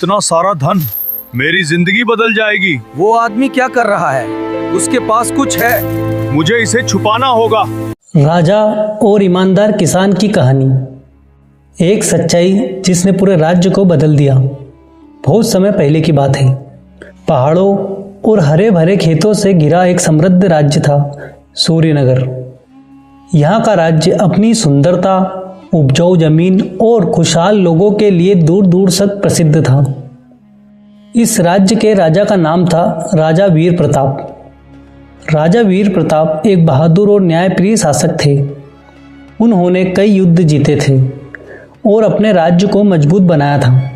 इतना सारा धन, मेरी जिंदगी बदल जाएगी। वो आदमी क्या कर रहा है? उसके पास कुछ है, मुझे इसे छुपाना होगा। राजा और ईमानदार किसान की कहानी। एक सच्चाई जिसने पूरे राज्य को बदल दिया। बहुत समय पहले की बात है। पहाड़ों और हरे भरे खेतों से घिरा एक समृद्ध राज्य था सूर्यनगर। यहाँ का राज्य अपनी सुंदरता, उपजाऊ जमीन और खुशहाल लोगों के लिए दूर दूर तक प्रसिद्ध था। इस राज्य के राजा का नाम था राजा वीर प्रताप। राजा वीर प्रताप एक बहादुर और न्यायप्रिय शासक थे। उन्होंने कई युद्ध जीते थे और अपने राज्य को मजबूत बनाया था।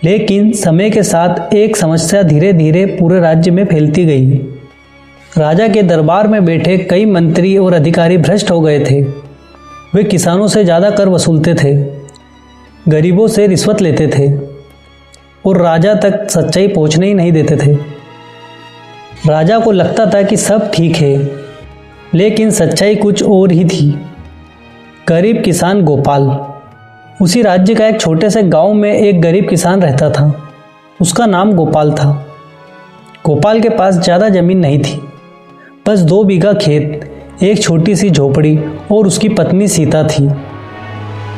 लेकिन समय के साथ एक समस्या धीरे धीरे पूरे राज्य में फैलती गई। राजा के दरबार में बैठे कई मंत्री और अधिकारी भ्रष्ट हो गए थे। वे किसानों से ज़्यादा कर वसूलते थे, गरीबों से रिश्वत लेते थे और राजा तक सच्चाई पहुंचने ही नहीं देते थे। राजा को लगता था कि सब ठीक है, लेकिन सच्चाई कुछ और ही थी। गरीब किसान गोपाल। उसी राज्य का एक छोटे से गांव में एक गरीब किसान रहता था। उसका नाम गोपाल था। गोपाल के पास ज़्यादा ज़मीन नहीं थी, बस 2 बीघा खेत, एक छोटी सी झोपड़ी और उसकी पत्नी सीता थी।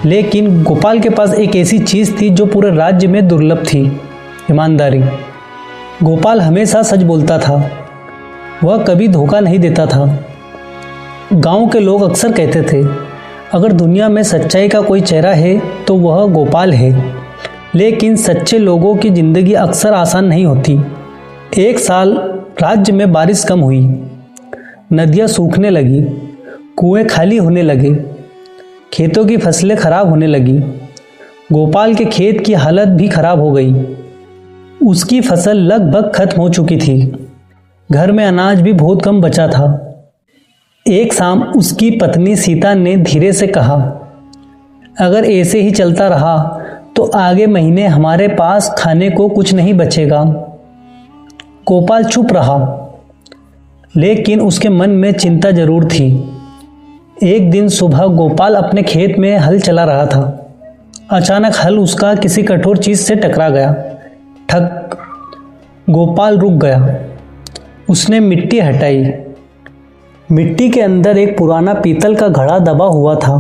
लेकिन गोपाल के पास एक ऐसी चीज़ थी जो पूरे राज्य में दुर्लभ थी, ईमानदारी। गोपाल हमेशा सच बोलता था। वह कभी धोखा नहीं देता था। गांव के लोग अक्सर कहते थे, अगर दुनिया में सच्चाई का कोई चेहरा है तो वह गोपाल है। लेकिन सच्चे लोगों की जिंदगी अक्सर आसान नहीं होती। एक साल राज्य में बारिश कम हुई, नदियाँ सूखने लगी, कुएं खाली होने लगे, खेतों की फसलें खराब होने लगी। गोपाल के खेत की हालत भी खराब हो गई। उसकी फसल लगभग खत्म हो चुकी थी। घर में अनाज भी बहुत कम बचा था। एक शाम उसकी पत्नी सीता ने धीरे से कहा, अगर ऐसे ही चलता रहा तो आगे महीने हमारे पास खाने को कुछ नहीं बचेगा। गोपाल चुप रहा, लेकिन उसके मन में चिंता जरूर थी। एक दिन सुबह गोपाल अपने खेत में हल चला रहा था। अचानक हल उसका किसी कठोर चीज से टकरा गया। ठक! गोपाल रुक गया। उसने मिट्टी हटाई। मिट्टी के अंदर एक पुराना पीतल का घड़ा दबा हुआ था।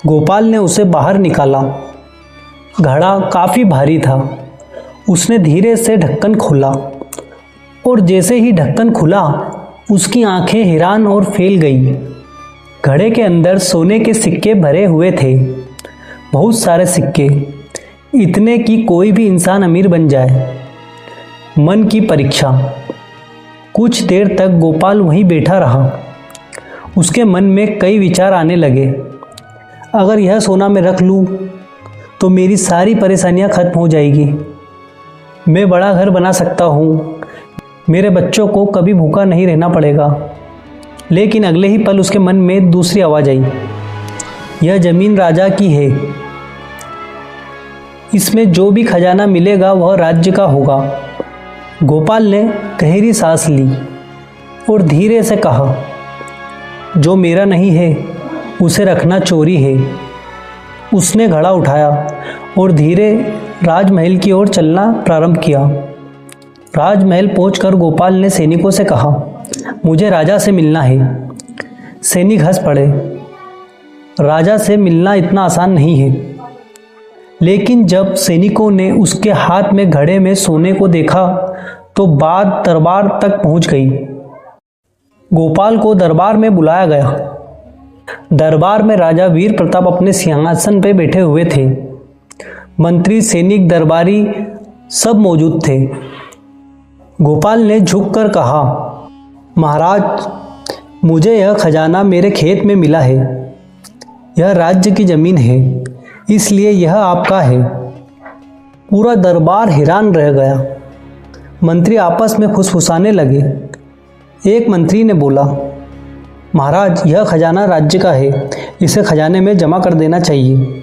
गोपाल ने उसे बाहर निकाला। घड़ा काफी भारी था। उसने धीरे से ढक्कन खोला और जैसे ही ढक्कन खुला, उसकी आंखें हैरान और फैल गई। घड़े के अंदर सोने के सिक्के भरे हुए थे, बहुत सारे सिक्के, इतने कि कोई भी इंसान अमीर बन जाए। मन की परीक्षा। कुछ देर तक गोपाल वहीं बैठा रहा। उसके मन में कई विचार आने लगे। अगर यह सोना मैं रख लूं तो मेरी सारी परेशानियां खत्म हो जाएगी। मैं बड़ा घर बना सकता हूँ, मेरे बच्चों को कभी भूखा नहीं रहना पड़ेगा। लेकिन अगले ही पल उसके मन में दूसरी आवाज आई, यह जमीन राजा की है, इसमें जो भी खजाना मिलेगा वह राज्य का होगा। गोपाल ने गहरी सांस ली और धीरे से कहा, जो मेरा नहीं है उसे रखना चोरी है। उसने घड़ा उठाया और धीरे राजमहल की ओर चलना प्रारंभ किया। राजमहल पहुंचकर गोपाल ने सैनिकों से कहा, मुझे राजा से मिलना है। सैनिक हंस पड़े। राजा से मिलना इतना आसान नहीं है। लेकिन जब सैनिकों ने उसके हाथ में घड़े में सोने को देखा तो बात दरबार तक पहुंच गई। गोपाल को दरबार में बुलाया गया। दरबार में राजा वीर प्रताप अपने सिंहासन पर बैठे हुए थे। मंत्री, सैनिक, दरबारी सब मौजूद थे। गोपाल ने झुककर कहा, महाराज, मुझे यह खजाना मेरे खेत में मिला है। यह राज्य की जमीन है, इसलिए यह आपका है। पूरा दरबार हैरान रह गया। मंत्री आपस में फुसफुसाने लगे। एक मंत्री ने बोला, महाराज, यह खजाना राज्य का है, इसे खजाने में जमा कर देना चाहिए।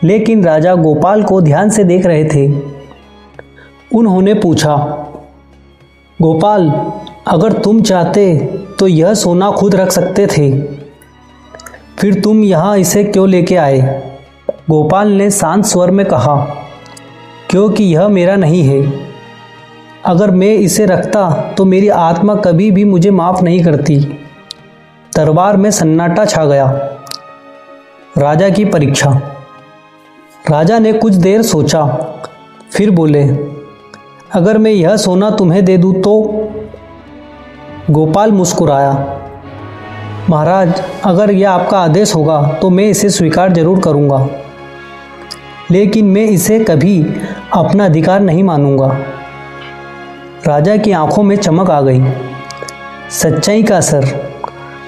लेकिन राजा गोपाल को ध्यान से देख रहे थे। उन्होंने पूछा, गोपाल, अगर तुम चाहते तो यह सोना खुद रख सकते थे, फिर तुम यहाँ इसे क्यों लेके आए? गोपाल ने शांत स्वर में कहा, क्योंकि यह मेरा नहीं है। अगर मैं इसे रखता तो मेरी आत्मा कभी भी मुझे माफ़ नहीं करती। दरबार में सन्नाटा छा गया। राजा की परीक्षा। राजा ने कुछ देर सोचा, फिर बोले, अगर मैं यह सोना तुम्हें दे दूं तो? गोपाल मुस्कुराया। महाराज, अगर यह आपका आदेश होगा तो मैं इसे स्वीकार जरूर करूंगा, लेकिन मैं इसे कभी अपना अधिकार नहीं मानूंगा। राजा की आंखों में चमक आ गई। सच्चाई का असर।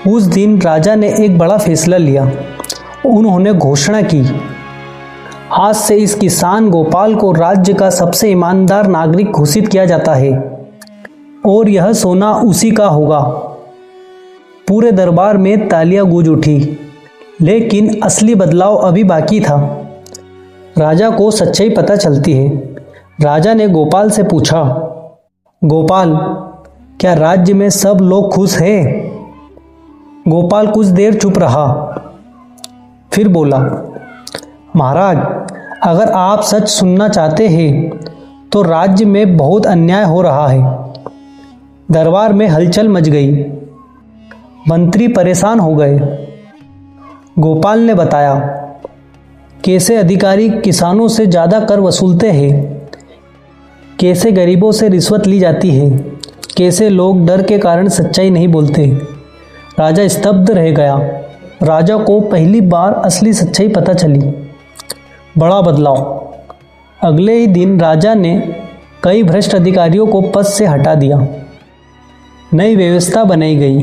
उस दिन राजा ने एक बड़ा फैसला लिया। उन्होंने घोषणा की, आज से इस किसान गोपाल को राज्य का सबसे ईमानदार नागरिक घोषित किया जाता है और यह सोना उसी का होगा। पूरे दरबार में तालियां गूंज उठी, लेकिन असली बदलाव अभी बाकी था। राजा को सच्चाई पता चलती है। राजा ने गोपाल से पूछा, गोपाल, क्या राज्य में सब लोग खुश हैं? गोपाल कुछ देर चुप रहा, फिर बोला, महाराज, अगर आप सच सुनना चाहते हैं तो राज्य में बहुत अन्याय हो रहा है। दरबार में हलचल मच गई। मंत्री परेशान हो गए। गोपाल ने बताया, कैसे अधिकारी किसानों से ज़्यादा कर वसूलते हैं, कैसे गरीबों से रिश्वत ली जाती है, कैसे लोग डर के कारण सच्चाई नहीं बोलते। राजा स्तब्ध रह गया। राजा को पहली बार असली सच्चाई पता चली। बड़ा बदलाव। अगले ही दिन राजा ने कई भ्रष्ट अधिकारियों को पद से हटा दिया। नई व्यवस्था बनाई गई,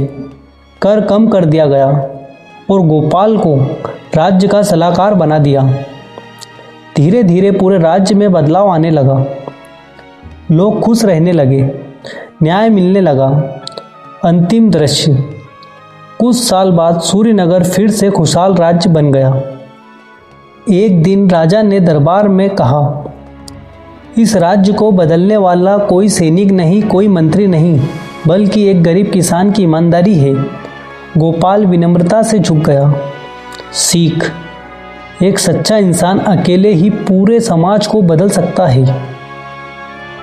कर कम कर दिया गया और गोपाल को राज्य का सलाहकार बना दिया। धीरे धीरे पूरे राज्य में बदलाव आने लगा। लोग खुश रहने लगे, न्याय मिलने लगा। अंतिम दृश्य। कुछ साल बाद सूर्यनगर फिर से खुशहाल राज्य बन गया। एक दिन राजा ने दरबार में कहा, इस राज्य को बदलने वाला कोई सैनिक नहीं, कोई मंत्री नहीं, बल्कि एक गरीब किसान की ईमानदारी है। गोपाल विनम्रता से झुक गया। सीख। एक सच्चा इंसान अकेले ही पूरे समाज को बदल सकता है।